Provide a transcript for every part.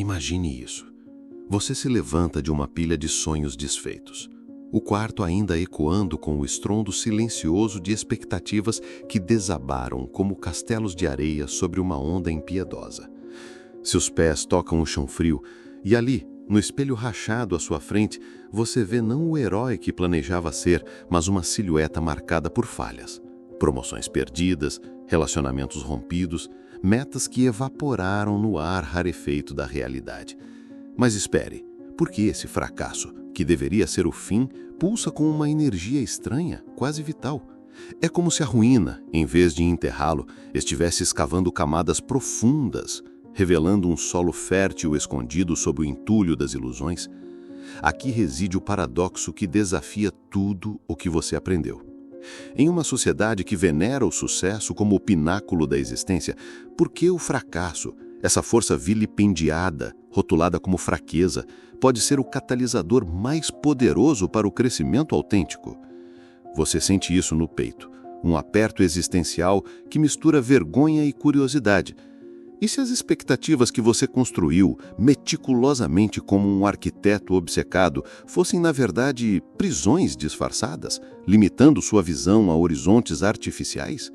Imagine isso. Você se levanta de uma pilha de sonhos desfeitos. O quarto ainda ecoando com o estrondo silencioso de expectativas que desabaram como castelos de areia sobre uma onda impiedosa. Seus pés tocam o chão frio e ali, no espelho rachado à sua frente, você vê não o herói que planejava ser, mas uma silhueta marcada por falhas. Promoções perdidas, relacionamentos rompidos, metas que evaporaram no ar rarefeito da realidade. Mas espere, por que esse fracasso, que deveria ser o fim, pulsa com uma energia estranha, quase vital? É como se a ruína, em vez de enterrá-lo, estivesse escavando camadas profundas, revelando um solo fértil escondido sob o entulho das ilusões. Aqui reside o paradoxo que desafia tudo o que você aprendeu. Em uma sociedade que venera o sucesso como o pináculo da existência, por que o fracasso, essa força vilipendiada, rotulada como fraqueza, pode ser o catalisador mais poderoso para o crescimento autêntico? Você sente isso no peito, um aperto existencial que mistura vergonha e curiosidade. E se as expectativas que você construiu meticulosamente como um arquiteto obcecado fossem, na verdade, prisões disfarçadas, limitando sua visão a horizontes artificiais?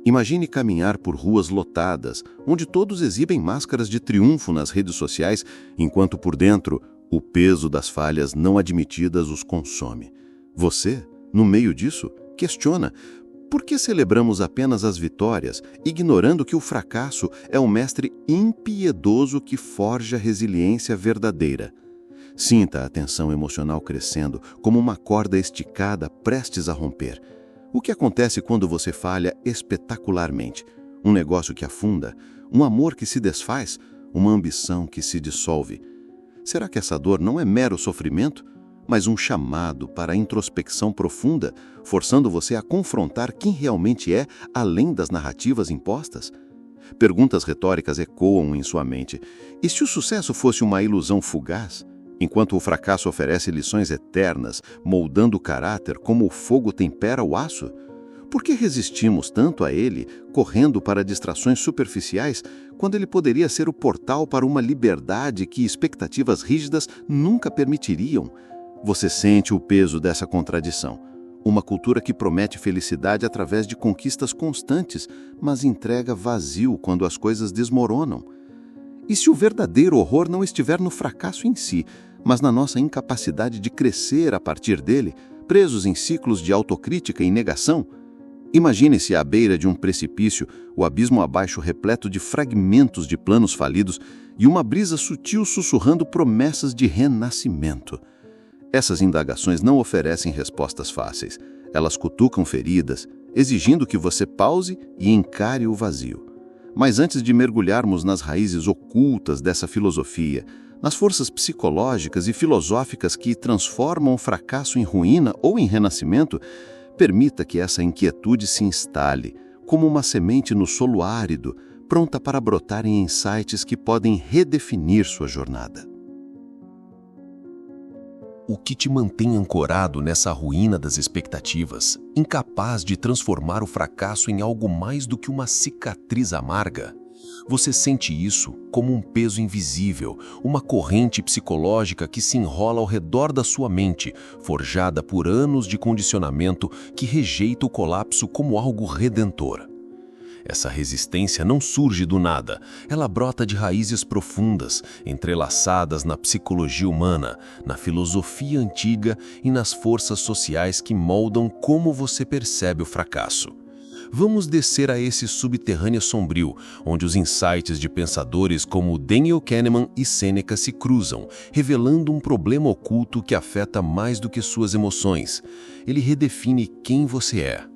Imagine caminhar por ruas lotadas, onde todos exibem máscaras de triunfo nas redes sociais, enquanto por dentro o peso das falhas não admitidas os consome. Você, no meio disso, questiona: por que celebramos apenas as vitórias, ignorando que o fracasso é um mestre impiedoso que forja resiliência verdadeira? Sinta a tensão emocional crescendo, como uma corda esticada prestes a romper. O que acontece quando você falha espetacularmente? Um negócio que afunda? Um amor que se desfaz? Uma ambição que se dissolve? Será que essa dor não é mero sofrimento, mas um chamado para a introspecção profunda, forçando você a confrontar quem realmente é além das narrativas impostas? Perguntas retóricas ecoam em sua mente. E se o sucesso fosse uma ilusão fugaz, enquanto o fracasso oferece lições eternas, moldando o caráter como o fogo tempera o aço? Por que resistimos tanto a ele, correndo para distrações superficiais, quando ele poderia ser o portal para uma liberdade que expectativas rígidas nunca permitiriam? Você sente o peso dessa contradição. Uma cultura que promete felicidade através de conquistas constantes, mas entrega vazio quando as coisas desmoronam. E se o verdadeiro horror não estiver no fracasso em si, mas na nossa incapacidade de crescer a partir dele, presos em ciclos de autocrítica e negação? Imagine-se à beira de um precipício, o abismo abaixo repleto de fragmentos de planos falidos e uma brisa sutil sussurrando promessas de renascimento. Essas indagações não oferecem respostas fáceis. Elas cutucam feridas, exigindo que você pause e encare o vazio. Mas antes de mergulharmos nas raízes ocultas dessa filosofia, nas forças psicológicas e filosóficas que transformam o fracasso em ruína ou em renascimento, permita que essa inquietude se instale, como uma semente no solo árido, pronta para brotar em insights que podem redefinir sua jornada. O que te mantém ancorado nessa ruína das expectativas, incapaz de transformar o fracasso em algo mais do que uma cicatriz amarga? Você sente isso como um peso invisível, uma corrente psicológica que se enrola ao redor da sua mente, forjada por anos de condicionamento que rejeita o colapso como algo redentor. Essa resistência não surge do nada, ela brota de raízes profundas, entrelaçadas na psicologia humana, na filosofia antiga e nas forças sociais que moldam como você percebe o fracasso. Vamos descer a esse subterrâneo sombrio, onde os insights de pensadores como Daniel Kahneman e Sêneca se cruzam, revelando um problema oculto que afeta mais do que suas emoções. Ele redefine quem você é.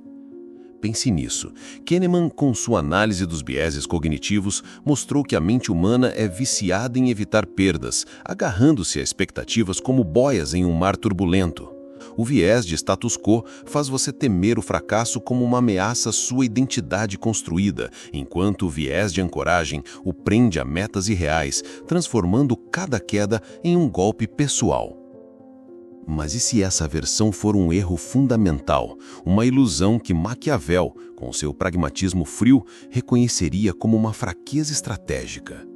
Pense nisso. Kahneman, com sua análise dos vieses cognitivos, mostrou que a mente humana é viciada em evitar perdas, agarrando-se a expectativas como boias em um mar turbulento. O viés de status quo faz você temer o fracasso como uma ameaça à sua identidade construída, enquanto o viés de ancoragem o prende a metas irreais, transformando cada queda em um golpe pessoal. Mas e se essa aversão for um erro fundamental, uma ilusão que Maquiavel, com seu pragmatismo frio, reconheceria como uma fraqueza estratégica?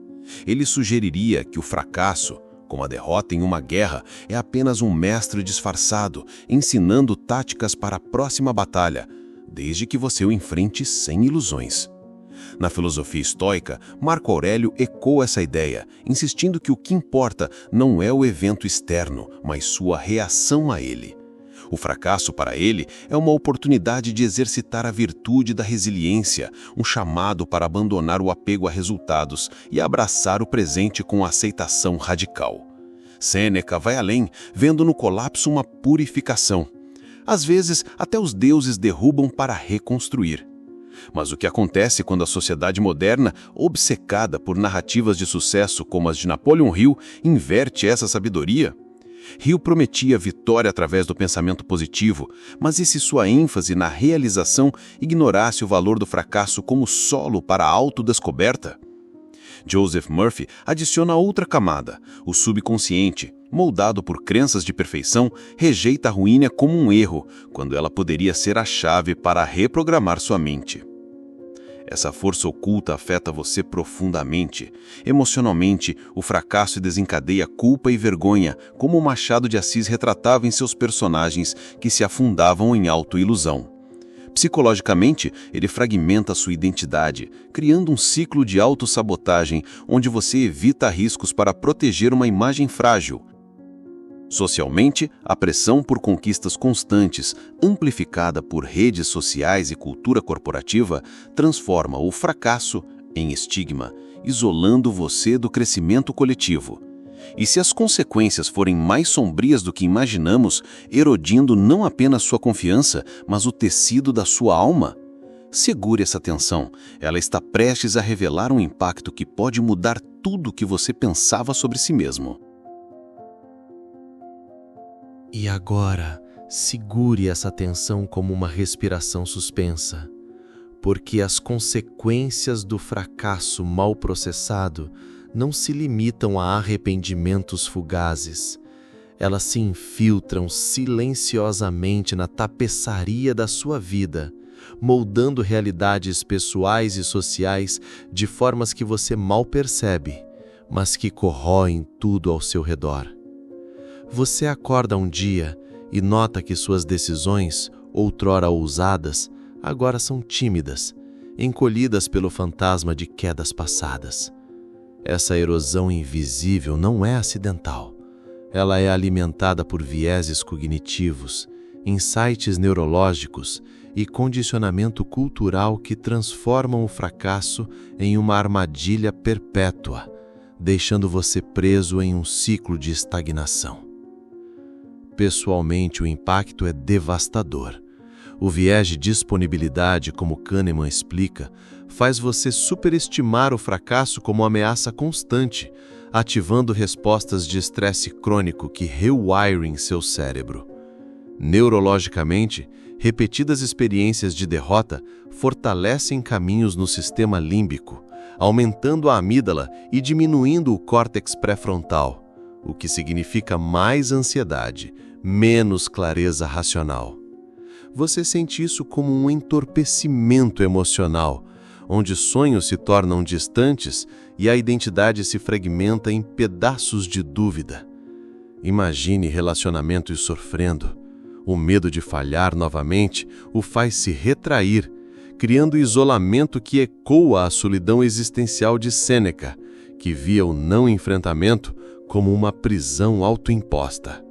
Ele sugeriria que o fracasso, como a derrota em uma guerra, é apenas um mestre disfarçado, ensinando táticas para a próxima batalha, desde que você o enfrente sem ilusões. Na filosofia estoica, Marco Aurélio ecoa essa ideia, insistindo que o que importa não é o evento externo, mas sua reação a ele. O fracasso, para ele, é uma oportunidade de exercitar a virtude da resiliência, um chamado para abandonar o apego a resultados e abraçar o presente com aceitação radical. Sêneca vai além, vendo no colapso uma purificação. Às vezes, até os deuses derrubam para reconstruir. Mas o que acontece quando a sociedade moderna, obcecada por narrativas de sucesso como as de Napoleon Hill, inverte essa sabedoria? Hill prometia vitória através do pensamento positivo, mas e se sua ênfase na realização ignorasse o valor do fracasso como solo para a autodescoberta? Joseph Murphy adiciona outra camada: o subconsciente, moldado por crenças de perfeição, rejeita a ruína como um erro, quando ela poderia ser a chave para reprogramar sua mente. Essa força oculta afeta você profundamente. Emocionalmente, o fracasso desencadeia culpa e vergonha, como o Machado de Assis retratava em seus personagens que se afundavam em autoilusão. Psicologicamente, ele fragmenta sua identidade, criando um ciclo de autossabotagem onde você evita riscos para proteger uma imagem frágil. Socialmente, a pressão por conquistas constantes, amplificada por redes sociais e cultura corporativa, transforma o fracasso em estigma, isolando você do crescimento coletivo. E se as consequências forem mais sombrias do que imaginamos, erodindo não apenas sua confiança, mas o tecido da sua alma? Segure essa tensão, ela está prestes a revelar um impacto que pode mudar tudo o que você pensava sobre si mesmo. E agora, segure essa tensão como uma respiração suspensa, porque as consequências do fracasso mal processado não se limitam a arrependimentos fugazes. Elas se infiltram silenciosamente na tapeçaria da sua vida, moldando realidades pessoais e sociais de formas que você mal percebe, mas que corroem tudo ao seu redor. Você acorda um dia e nota que suas decisões, outrora ousadas, agora são tímidas, encolhidas pelo fantasma de quedas passadas. Essa erosão invisível não é acidental. Ela é alimentada por vieses cognitivos, insights neurológicos e condicionamento cultural que transformam o fracasso em uma armadilha perpétua, deixando você preso em um ciclo de estagnação. Pessoalmente, o impacto é devastador. O viés de disponibilidade, como Kahneman explica, faz você superestimar o fracasso como ameaça constante, ativando respostas de estresse crônico que rewirem seu cérebro. Neurologicamente, repetidas experiências de derrota fortalecem caminhos no sistema límbico, aumentando a amígdala e diminuindo o córtex pré-frontal, o que significa mais ansiedade, menos clareza racional. Você sente isso como um entorpecimento emocional, onde sonhos se tornam distantes e a identidade se fragmenta em pedaços de dúvida. Imagine relacionamentos sofrendo. O medo de falhar novamente o faz se retrair, criando isolamento que ecoa a solidão existencial de Sêneca, que via o não enfrentamento como uma prisão autoimposta.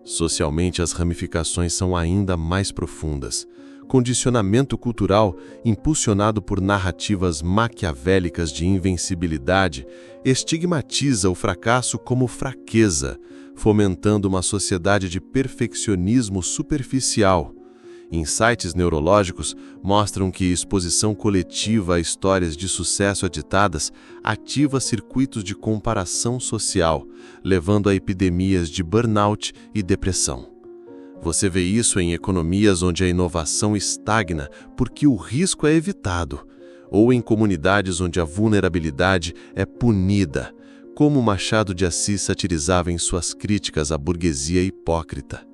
Socialmente, as ramificações são ainda mais profundas. Condicionamento cultural, impulsionado por narrativas maquiavélicas de invencibilidade, estigmatiza o fracasso como fraqueza, fomentando uma sociedade de perfeccionismo superficial. Insights neurológicos mostram que exposição coletiva a histórias de sucesso aditadas ativa circuitos de comparação social, levando a epidemias de burnout e depressão. Você vê isso em economias onde a inovação estagna porque o risco é evitado, ou em comunidades onde a vulnerabilidade é punida, como Machado de Assis satirizava em suas críticas à burguesia hipócrita.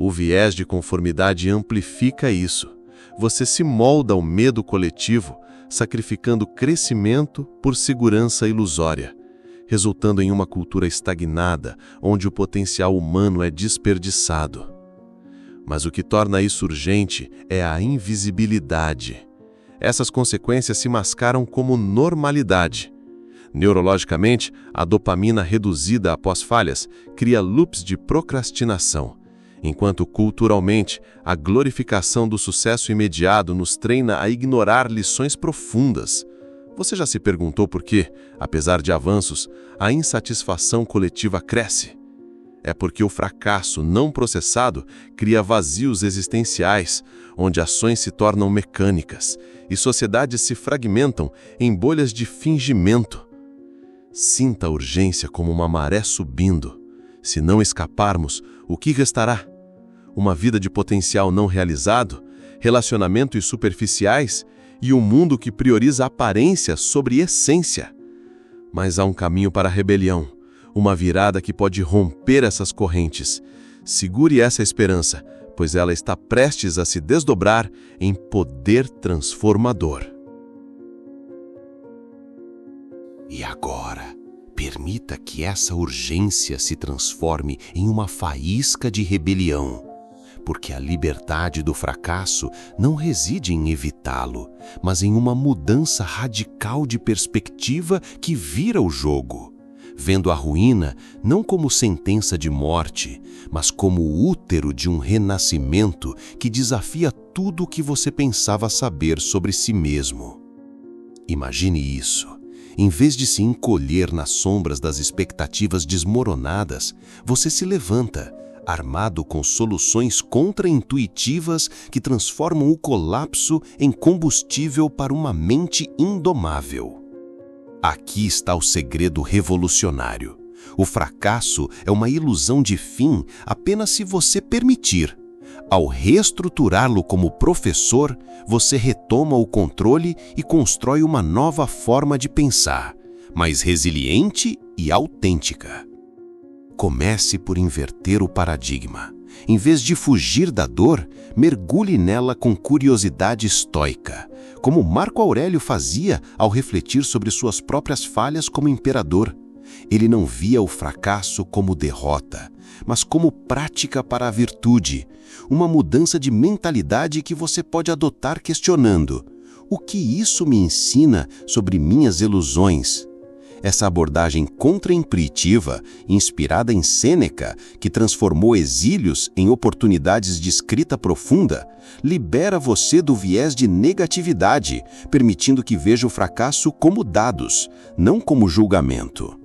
O viés de conformidade amplifica isso. Você se molda ao medo coletivo, sacrificando crescimento por segurança ilusória, resultando em uma cultura estagnada, onde o potencial humano é desperdiçado. Mas o que torna isso urgente é a invisibilidade. Essas consequências se mascaram como normalidade. Neurologicamente, a dopamina reduzida após falhas cria loops de procrastinação, enquanto culturalmente a glorificação do sucesso imediato nos treina a ignorar lições profundas. Você já se perguntou por que, apesar de avanços, a insatisfação coletiva cresce? É porque o fracasso não processado cria vazios existenciais, onde ações se tornam mecânicas e sociedades se fragmentam em bolhas de fingimento. Sinta a urgência como uma maré subindo. Se não escaparmos, o que restará? Uma vida de potencial não realizado, relacionamentos superficiais e um mundo que prioriza aparência sobre essência. Mas há um caminho para a rebelião, uma virada que pode romper essas correntes. Segure essa esperança, pois ela está prestes a se desdobrar em poder transformador. E agora, permita que essa urgência se transforme em uma faísca de rebelião, porque a liberdade do fracasso não reside em evitá-lo, mas em uma mudança radical de perspectiva que vira o jogo, vendo a ruína não como sentença de morte, mas como o útero de um renascimento que desafia tudo o que você pensava saber sobre si mesmo. Imagine isso. Em vez de se encolher nas sombras das expectativas desmoronadas, você se levanta, armado com soluções contra-intuitivas que transformam o colapso em combustível para uma mente indomável. Aqui está o segredo revolucionário. O fracasso é uma ilusão de fim apenas se você permitir. Ao reestruturá-lo como professor, você retoma o controle e constrói uma nova forma de pensar, mais resiliente e autêntica. Comece por inverter o paradigma. Em vez de fugir da dor, mergulhe nela com curiosidade estoica, como Marco Aurélio fazia ao refletir sobre suas próprias falhas como imperador. Ele não via o fracasso como derrota, mas como prática para a virtude, uma mudança de mentalidade que você pode adotar questionando: o que isso me ensina sobre minhas ilusões? Essa abordagem contra-intuitiva, inspirada em Sêneca, que transformou exílios em oportunidades de escrita profunda, libera você do viés de negatividade, permitindo que veja o fracasso como dados, não como julgamento.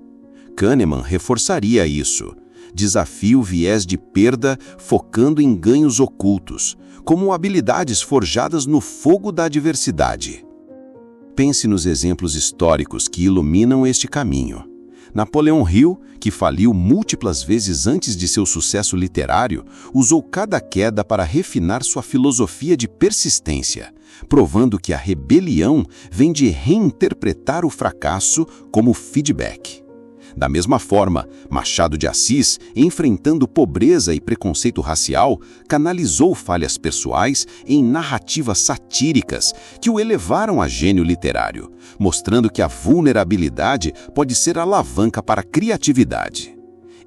Kahneman reforçaria isso. Desafie o viés de perda focando em ganhos ocultos, como habilidades forjadas no fogo da adversidade. Pense nos exemplos históricos que iluminam este caminho. Napoleão Hill, que faliu múltiplas vezes antes de seu sucesso literário, usou cada queda para refinar sua filosofia de persistência, provando que a rebelião vem de reinterpretar o fracasso como feedback. Da mesma forma, Machado de Assis, enfrentando pobreza e preconceito racial, canalizou falhas pessoais em narrativas satíricas que o elevaram a gênio literário, mostrando que a vulnerabilidade pode ser alavanca para a criatividade.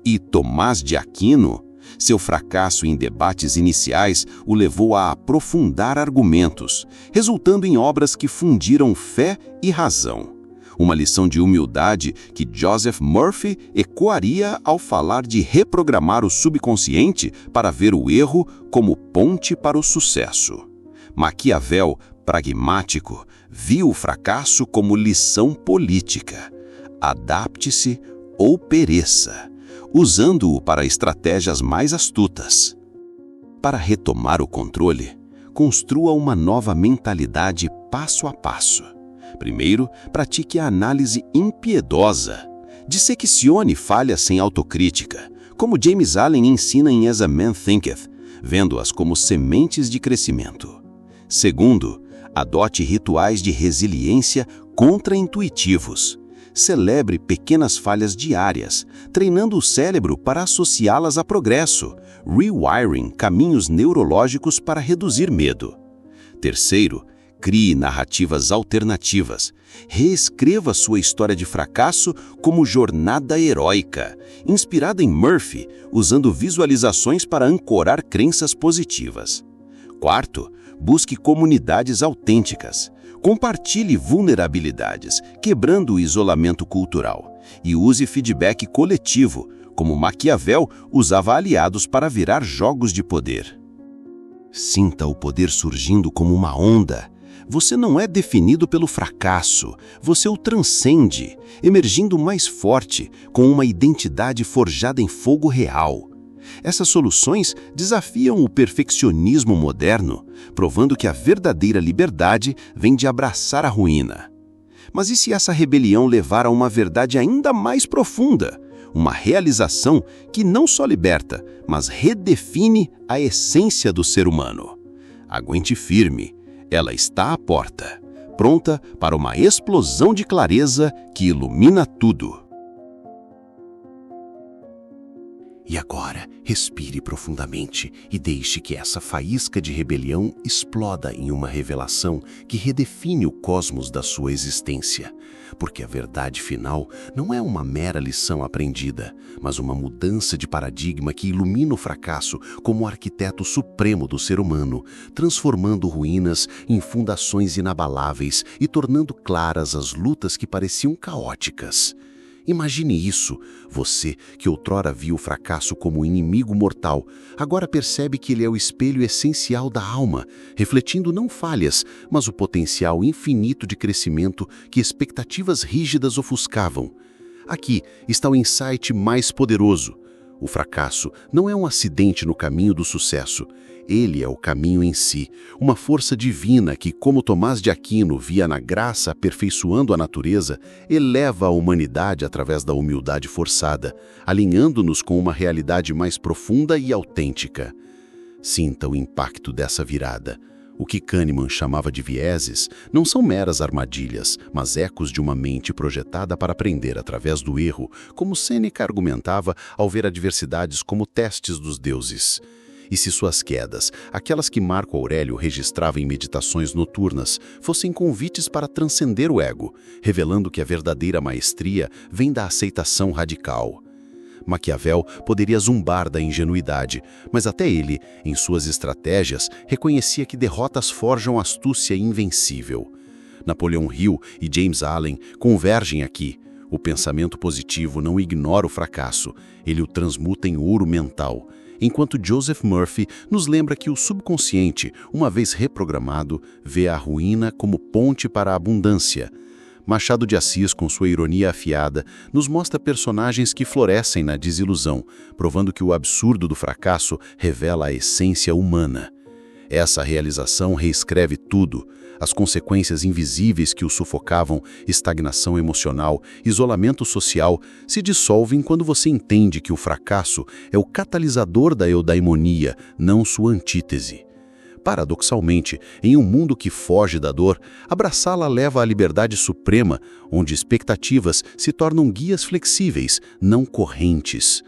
E Tomás de Aquino, seu fracasso em debates iniciais o levou a aprofundar argumentos, resultando em obras que fundiram fé e razão. Uma lição de humildade que Joseph Murphy ecoaria ao falar de reprogramar o subconsciente para ver o erro como ponte para o sucesso. Maquiavel, pragmático, viu o fracasso como lição política. Adapte-se ou pereça, usando-o para estratégias mais astutas. Para retomar o controle, construa uma nova mentalidade passo a passo. Primeiro, pratique a análise impiedosa. Disseccione falhas sem autocrítica, como James Allen ensina em As a Man Thinketh, vendo-as como sementes de crescimento. Segundo, adote rituais de resiliência contra-intuitivos. Celebre pequenas falhas diárias, treinando o cérebro para associá-las a progresso, rewiring caminhos neurológicos para reduzir medo. Terceiro, Crie narrativas alternativas. Reescreva sua história de fracasso como jornada heróica, inspirada em Murphy, usando visualizações para ancorar crenças positivas. Quarto, busque comunidades autênticas. Compartilhe vulnerabilidades, quebrando o isolamento cultural. E use feedback coletivo, como Maquiavel usava aliados para virar jogos de poder. Sinta o poder surgindo como uma onda. Você não é definido pelo fracasso, você o transcende, emergindo mais forte, com uma identidade forjada em fogo real. Essas soluções desafiam o perfeccionismo moderno, provando que a verdadeira liberdade vem de abraçar a ruína. Mas e se essa rebelião levar a uma verdade ainda mais profunda? Uma realização que não só liberta, mas redefine a essência do ser humano. Aguente firme. Ela está à porta, pronta para uma explosão de clareza que ilumina tudo. E agora, respire profundamente e deixe que essa faísca de rebelião exploda em uma revelação que redefine o cosmos da sua existência. Porque a verdade final não é uma mera lição aprendida, mas uma mudança de paradigma que ilumina o fracasso como o arquiteto supremo do ser humano, transformando ruínas em fundações inabaláveis e tornando claras as lutas que pareciam caóticas. Imagine isso, você que outrora viu o fracasso como inimigo mortal, agora percebe que ele é o espelho essencial da alma, refletindo não falhas, mas o potencial infinito de crescimento que expectativas rígidas ofuscavam. Aqui está o insight mais poderoso. O fracasso não é um acidente no caminho do sucesso. Ele é o caminho em si, uma força divina que, como Tomás de Aquino via na graça aperfeiçoando a natureza, eleva a humanidade através da humildade forçada, alinhando-nos com uma realidade mais profunda e autêntica. Sinta o impacto dessa virada. O que Kahneman chamava de vieses não são meras armadilhas, mas ecos de uma mente projetada para aprender através do erro, como Sêneca argumentava ao ver adversidades como testes dos deuses. E se suas quedas, aquelas que Marco Aurélio registrava em meditações noturnas, fossem convites para transcender o ego, revelando que a verdadeira maestria vem da aceitação radical. Maquiavel poderia zombar da ingenuidade, mas até ele, em suas estratégias, reconhecia que derrotas forjam astúcia invencível. Napoleão Hill e James Allen convergem aqui. O pensamento positivo não ignora o fracasso, ele o transmuta em ouro mental. Enquanto Joseph Murphy nos lembra que o subconsciente, uma vez reprogramado, vê a ruína como ponte para a abundância. Machado de Assis, com sua ironia afiada, nos mostra personagens que florescem na desilusão, provando que o absurdo do fracasso revela a essência humana. Essa realização reescreve tudo. As consequências invisíveis que o sufocavam, estagnação emocional, isolamento social, se dissolvem quando você entende que o fracasso é o catalisador da eudaimonia, não sua antítese. Paradoxalmente, em um mundo que foge da dor, abraçá-la leva à liberdade suprema, onde expectativas se tornam guias flexíveis, não correntes.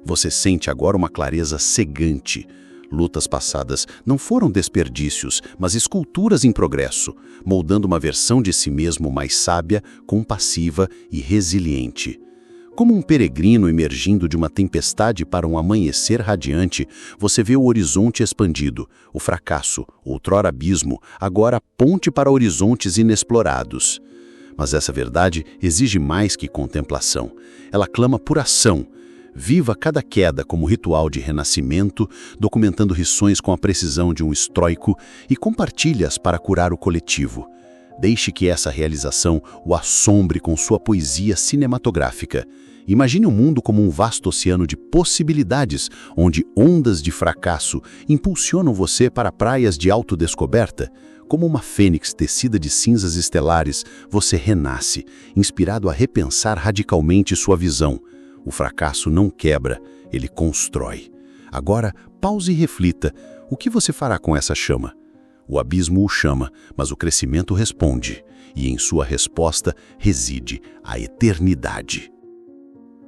Você sente agora uma clareza cegante. Lutas passadas não foram desperdícios, mas esculturas em progresso, moldando uma versão de si mesmo mais sábia, compassiva e resiliente. Como um peregrino emergindo de uma tempestade para um amanhecer radiante, você vê o horizonte expandido, o fracasso, outrora abismo, agora ponte para horizontes inexplorados. Mas essa verdade exige mais que contemplação. Ela clama por ação. Viva cada queda como ritual de renascimento, documentando lições com a precisão de um estoico e compartilhe-as para curar o coletivo. Deixe que essa realização o assombre com sua poesia cinematográfica. Imagine o mundo como um vasto oceano de possibilidades, onde ondas de fracasso impulsionam você para praias de autodescoberta. Como uma fênix tecida de cinzas estelares, você renasce, inspirado a repensar radicalmente sua visão. O fracasso não quebra, ele constrói. Agora, pause e reflita. O que você fará com essa chama? O abismo o chama, mas o crescimento responde. E em sua resposta reside a eternidade.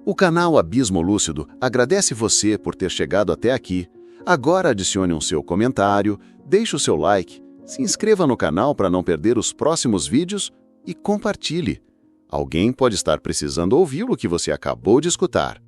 O canal Abismo Lúcido agradece você por ter chegado até aqui. Agora adicione um seu comentário, deixe o seu like Se inscreva no canal para não perder os próximos vídeos e compartilhe. Alguém pode estar precisando ouvir o que você acabou de escutar.